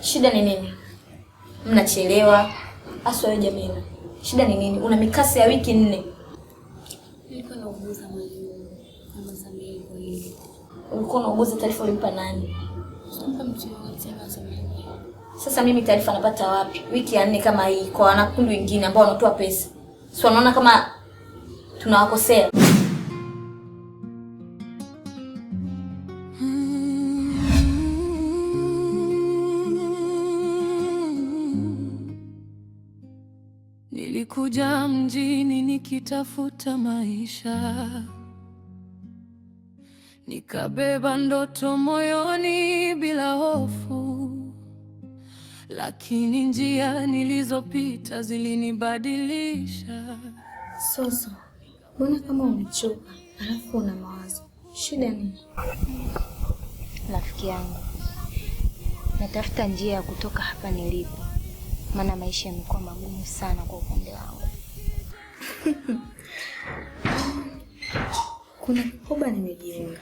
Shida ni nini? Mnachelewa. Aswa wewe Jamila. Shida ni nini? Una mikasi ya wiki 4. Nilikuwa nauguza mwalimu. Amesamia kwa hili. Ulikuwa unauguza, taarifa ulimpa nani? Sasa mtu yote anasamia. Sasa mimi taarifa napata wapi? Wiki ya 4 kama hii kwa wanakundi wengine ambao wanatoa pesa. Si wanaona kama tunawakosea? Nilikuja mjini nikitafuta maisha, nikabeba ndoto moyoni bila hofu, lakini njia nilizopita zilinibadilisha. Soso, mbona kama umechoka alafu una mawazo? Shida nini? Rafiki yangu, natafuta njia ya kutoka hapa nilipo, maana maisha yamekuwa magumu sana kwa upande wangu. Kuna kikoba nimejiunga,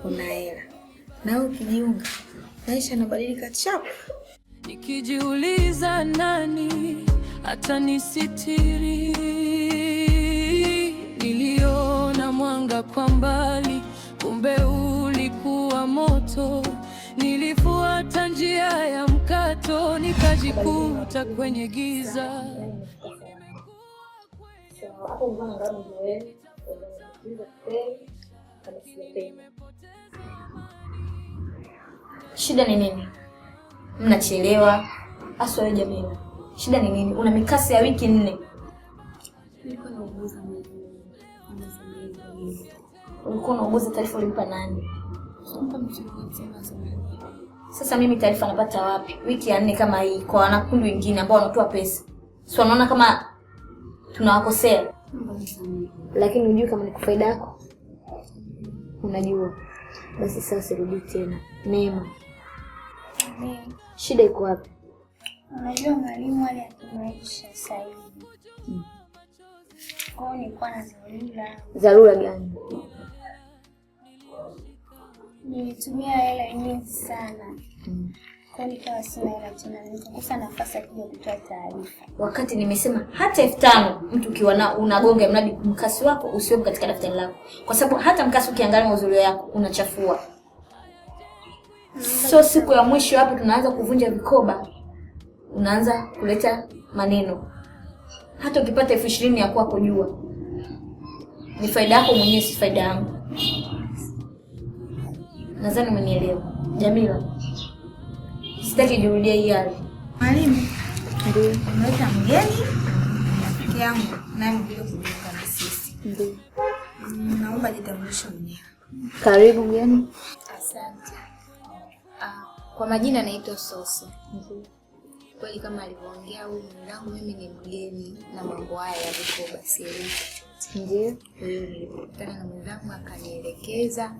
kuna hela, na ukijiunga maisha yanabadilika chapu. Nikijiuliza nani atanisitiri, niliona mwanga kwa mbali, kumbe ulikuwa moto. Nilifuata njia ya mkato, nikajikuta kwenye giza. Shida ni nini? Mnachelewa. Aswa wewe Jamila. Shida ni nini? Una mikasi ya wiki 4. Nilikuwa nauguza mwalimu. Amesamia kwa hili. Ulikuwa unauguza, taarifa ulimpa nani? Sasa mtu yote anasamia. Sasa mimi taarifa napata wapi? Wiki ya 4 kama hii kwa wanakundi wengine ambao wanatoa pesa. Si wanaona kama tunawakosea? Lakini unajua kama ni kwa faida yako. Unajua. Basi sasa sirudi tena. Neema. Shida iko wapi? Unajua mwalimu aliatumaisha sasa hivi. Kwa nilikuwa na dharura. Dharura gani? Nilitumia hela nyingi sana. Kwa nikawa sina hela tena, nikakosa nafasi ya kuja kutoa taarifa. Wakati nimesema hata 5,000 mtu ukiwa unagonga mradi mkasi wako usiwe katika daftari lako. Kwa sababu hata mkasi ukiangalia uzuri yako unachafua. So siku ya mwisho hapo tunaanza kuvunja vikoba. Unaanza kuleta maneno. Hata ukipata 20,000 ya kwako jua. Ni faida yako mwenyewe, si faida yangu. Nadhani umenielewa. Jamila. Sitaki jirudie hii hali. Mwalimu, Ndio. umeleta mgeni rafiki yangu naye mkuja kujiunga na sisi. Ndio. Naomba jitambulishe mwenyewe. Karibu mgeni. Asante. Kwa majina naitwa Soso. Kweli kama alivyoongea huyu mwanangu, mimi ni mgeni na mambo haya ya vikoba sielewi. Ndio. Kwa hiyo nilikutana na mwenzangu akanielekeza,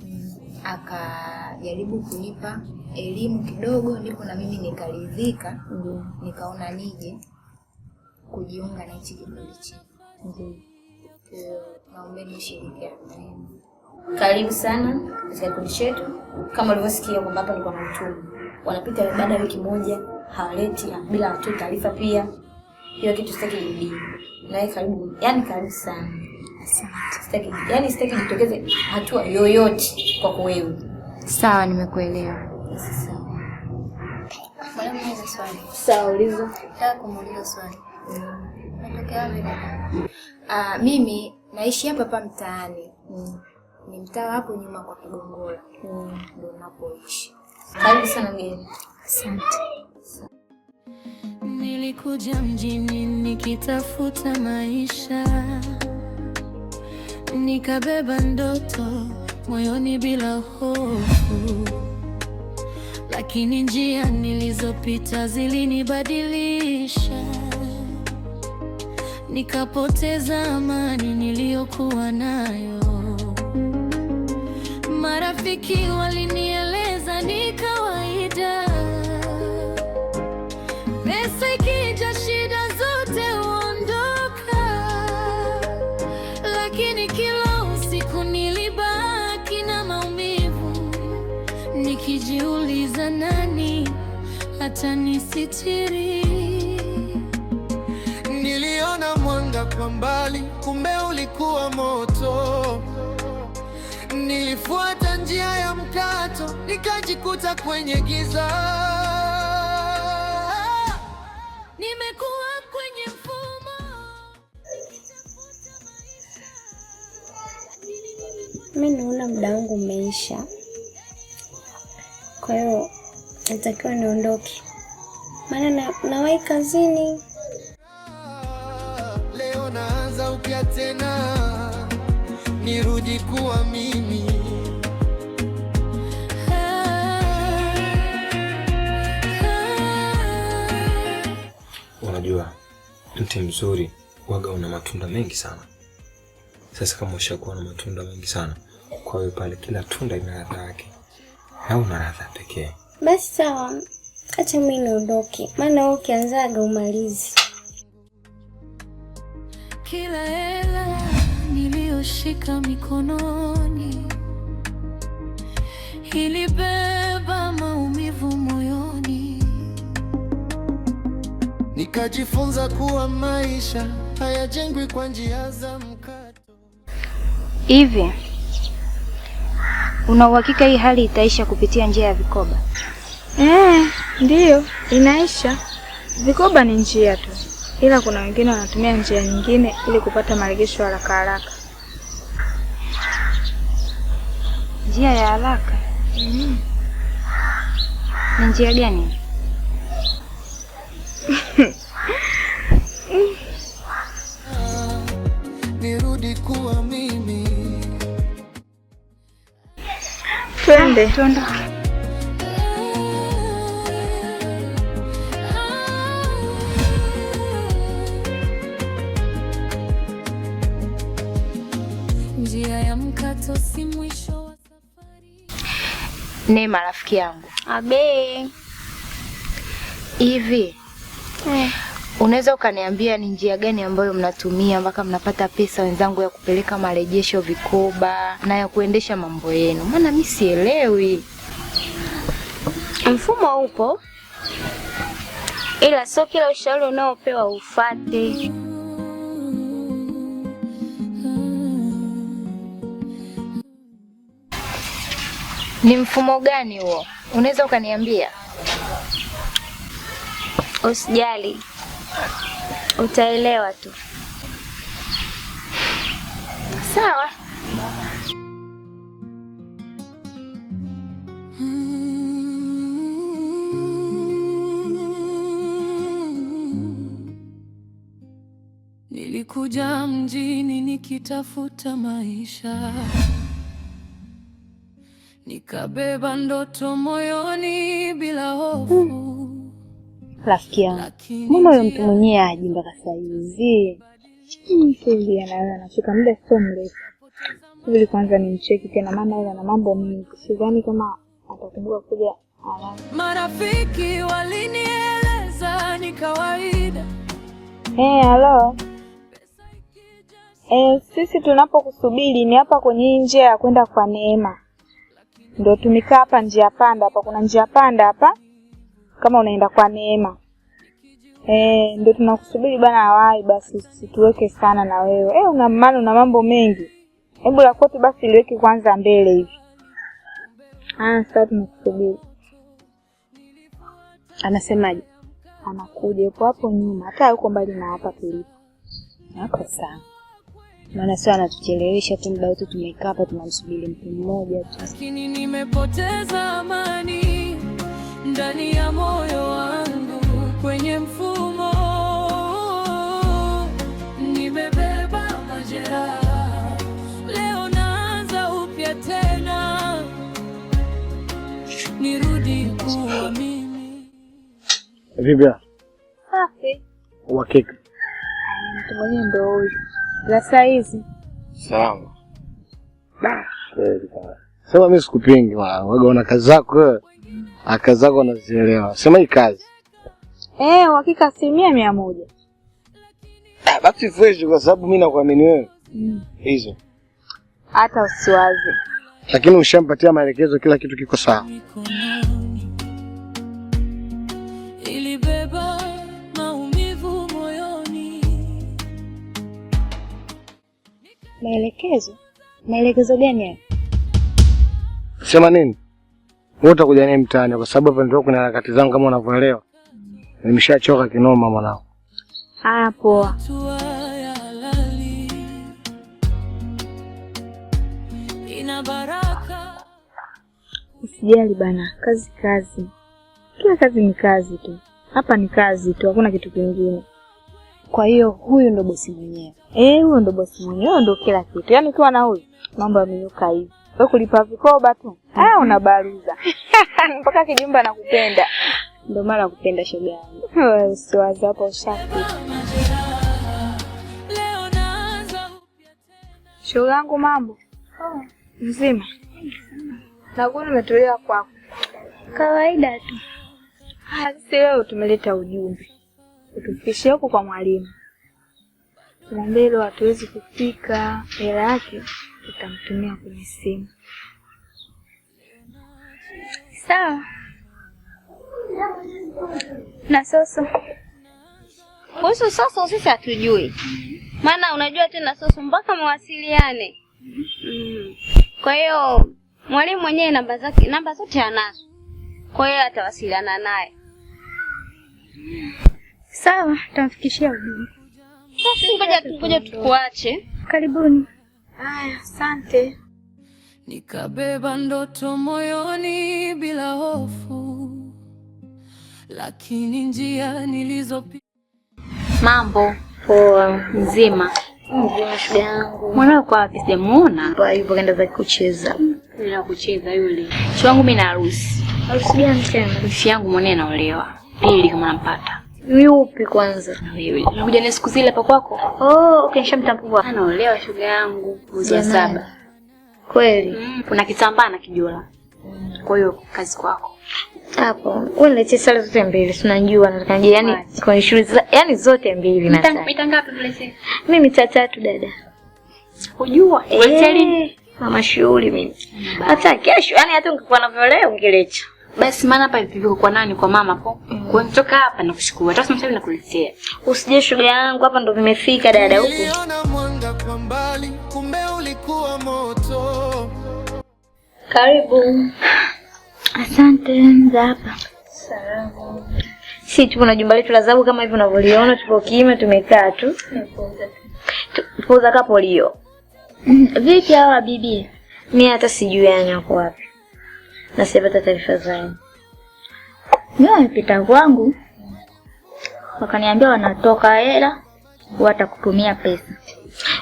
akajaribu kunipa elimu kidogo, ndipo na mimi nikaridhika. Nikaona nije kujiunga na hichi kikundi chetu. Ndio. Naomba nishirikiane na yeye. Karibu sana katika kikundi chetu. Kama ulivyosikia kwamba hapa nilikuwa na mtume. Wanapita baada ya wiki moja, hawaleti bila kutoa taarifa pia. Hiyo kitu sitaki irudie. Nawe karibu, yani karibu sana. Asante. Sitaki jitokeze hatua yoyote kwako wewe. Sawa, nimekuelewa. Sawa. Mwalimu, niulize swali. Sawa, uliza. Nataka kumuuliza swali. Natokea wapi dada? Mimi naishi hapa mtaani. Ni mtaa hapo nyuma kwa Kigongola. Ndio ninapoishi. Karibu sana mgeni. Asante. Nilikuja mjini nikitafuta maisha, nikabeba ndoto moyoni bila hofu, lakini njia nilizopita zilinibadilisha. Nikapoteza amani niliyokuwa nayo. Marafiki walinieleza ni kawaida, pesa ikija shida zote huondoka, lakini kila usiku nilibaki na maumivu, nikijiuliza nani atanisitiri. Niliona mwanga kwa mbali, kumbe ulikuwa moto. Nilifuata njia ya mkato, nikajikuta kwenye giza. Nimekuwa kwenye mfumo. Mimi naona muda wangu umeisha, kwa hiyo natakiwa niondoke, maana nawahi kazini. Leo naanza upya tena, nirudi kuwa mimi. Unajua, mti mzuri waga una matunda mengi sana. Sasa kama ushakuwa na matunda mengi sana, kwa hiyo pale kila tunda ina ladha yake. Hauna ladha pekee. Basi sawa, acha mimi niondoke, maana wewe ukianzaga umalizi. Kila hela niliyoshika mikononi ilibeba maumivu moyoni. Nikajifunza kuwa maisha hayajengwi kwa njia za mkato. Hivi una uhakika hii hali itaisha kupitia njia ya vikoba? Ndiyo, inaisha. Vikoba ni njia tu, ila kuna wengine wanatumia njia nyingine ili kupata marejesho haraka haraka. Njia ya haraka? Ni njia gani? Nirudi kuwa mimi. Twende. Njia ya mkato si mwisho wa safari. Neema rafiki yangu. Abe. Hivi unaweza ukaniambia ni njia gani ambayo mnatumia mpaka mnapata pesa wenzangu ya kupeleka marejesho vikoba na ya kuendesha mambo yenu? Maana mimi sielewi. Mfumo upo, ila sio kila ushauri unaopewa ufuate. Ni mfumo gani huo? Unaweza ukaniambia? Usijali, utaelewa tu. Sawa. Nilikuja mjini nikitafuta maisha, nikabeba ndoto moyoni bila hofu. Rafiki yangu, mbona huyo mtu mwenyewe aje mpaka sasa hivi? Tulia na wewe, anafika muda sio mrefu. Ili kwanza nimcheki tena, maana yeye ana mambo mengi. Sidhani kama atakumbuka kuja haraka. Marafiki walinieleza ni kawaida. Halo. Sisi tunapokusubiri ni hapa kwenye njia ya kwenda kwa Neema. Ndio tumekaa hapa njia panda hapa, kuna njia panda hapa kama unaenda kwa Neema. Ndio tunakusubiri bana, hawai basi usituweke sana na wewe. Una maana una mambo mengi. Hebu la kwetu basi liweke kwanza mbele hivi. Sasa tunakusubiri. Anasemaje? Anakuja yuko hapo nyuma, hata yuko mbali na hapa tulipo. Hapo sawa. Maana sio anatuchelewesha tu, muda wote tumekaa hapa tunamsubiri mtu mmoja tu. Lakini nimepoteza amani ndani ya moyo wangu, kwenye mfumo nimebeba majeraha. Leo naanza upya tena, nirudi kuwa mimi. Vibia. Safi. Uhakika. Mtu mwenyewe ndio huyu. La saizi. Salama. Sema mimi sikupingi wala waga una kazi zako wewe. Kazi zako unazielewa. Sema hii kazi. Uhakika 100%. Basi fresh kwa sababu mimi nakuamini wewe. Hizo. Hata usiwaze. Lakini ushampatia maelekezo, kila kitu kiko sawa. nilibeba maumivu moyoni. Maelekezo? Maelekezo gani haya? Sema nini? Wewe utakuja naye mtaani kwa sababu hapa ndio kuna harakati zangu kama unavyoelewa. Nimeshachoka kinoma mwanangu. Haya poa. Ina baraka. Usijali bana, kazi kazi. Kila kazi ni kazi tu. Hapa ni kazi tu, hakuna kitu kingine. Kwa hiyo huyu ndo bosi mwenyewe. Huyo ndo bosi mwenyewe, ndo kila kitu. Yaani ukiwa na huyu mambo yamenyoka hivi. Wewe kulipa vikoba tu. Unabaliza. Mpaka kijumba nakupenda. Ndio maana nakupenda shoga yangu. Wewe usiwaze hapo ushafika. Shoga yangu mambo. Mzima. Nakuona umetulia kwako. Kawaida tu. Sisi leo tumeleta ujumbe. Utufikishie huko kwa mwalimu. Mwambie leo hatuwezi kufika, hela yake tutamtumia kwenye simu. Sawa. Na Soso. Kuhusu Soso sisi hatujui. Maana unajua tena Soso mpaka mawasiliane. Kwa hiyo mwalimu mwenyewe namba zote anazo. Kwa hiyo atawasiliana naye. Sawa, tutamfikishia ujumbe. Sasa ngoja tukuache. Karibuni. Haya, asante. Nikabeba ndoto moyoni bila hofu, lakini njia nilizopita. Mambo poa, mzima. Mzima shoga yangu. Mwanao kwa wapi? Sijamuona. Kwa hivyo kaenda za kucheza. Nenda kucheza yule. Shoga yangu mimi na harusi. Harusi gani tena? Wifi yangu mwenyewe anaolewa. Pili kama nampata. Yupi kwanza? Na wewe. Unakuja ni siku zile hapa kwako? Okay, nishamtambua. Anaolewa shoga yangu mwezi wa 7. Kweli? Kuna kitambaa na kijola. Kwa hiyo kazi kwako. Hapo. Wewe niletee sare zote mbili. Tunajua nataka yani kwa shule yani zote mbili nataka. Mita ngapi tuletee? Mimi 3 dada. Unajua? Mama shughuli mimi. Hata kesho yani hata ungekuwa na leo ungeleta. Basi maana hapa hivi kwa nani kwa mama hapo. Kwa nitoka hapa na kushukuru. Hata mshauri nakuletea. Usije shule yangu hapa ndo vimefika dada huko. Niliona mwanga kwa mbali, kumbe ulikuwa moto. Karibu. Asante za hapa. Salamu. Si tupo na jumba letu la dhahabu kama hivi unavyoliona, tupo kimya tumekaa tu. Tupoza kapolio. Vipi hawa bibi? Mimi hata sijui yani wako wapi. Na sipata taarifa zao. Mimi nimepita kwangu. Wakaniambia wanatoka hela watakutumia pesa.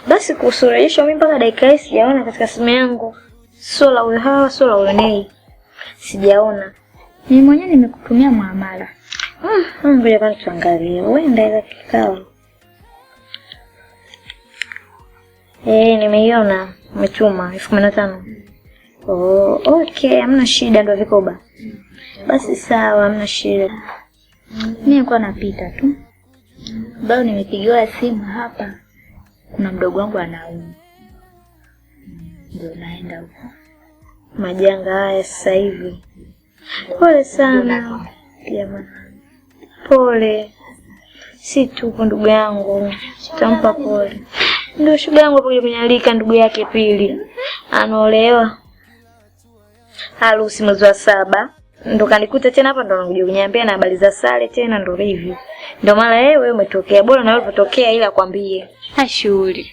Basi kusuluhisha mimi mpaka dakika hii sijaona katika simu yangu. Sio la huyo hawa, sio la huyo nei. Sijaona. Mimi mwenyewe nimekutumia muamala. Ngoja kwanza tuangalie. Uenda ile kikao. Nimeiona. Umetuma 15,000. Okay, hamna shida ndo vikoba. Basi sawa, hamna shida. Mimi nilikuwa napita tu. Bado nimepigiwa simu hapa. Kuna mdogo wangu anaumwa. Ndio naenda huko. Majanga haya sasa hivi. Pole sana. Jamani. Pole. Si tupo ndugu yangu. Tutampa pole. Ndio shuga yangu hapo kunyalika ndugu yake pili. Anaolewa. Harusi mwezi wa 7. Ndo kanikuta tena hapa ndo anakuja kuniambia na habari za sare tena ndo hivi. Ndio maana wewe umetokea. Bora na wewe ulipotokea ila kwambie. Shughuli.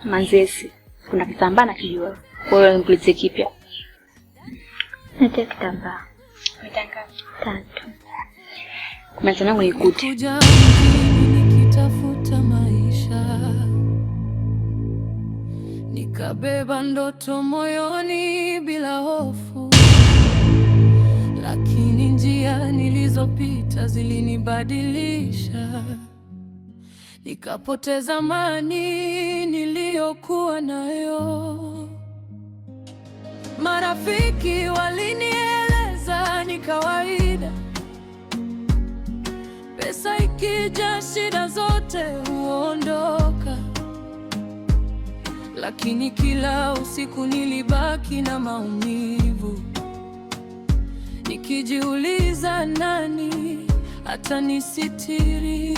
Manzesi. Kuna kitambaa na kijola. Kwa hiyo nikuletee kipya. Nitaka kitambaa. Mitanga 3. Kumeza nangu nikute. Nikitafuta maisha, nikabeba ndoto moyoni bila hofu, lakini njia nilizopita zilinibadilisha. Nikapoteza amani niliyokuwa nayo. Marafiki walinieleza ni kawaida, pesa ikija shida zote huondoka. Lakini kila usiku nilibaki na maumivu, nikijiuliza nani atanisitiri.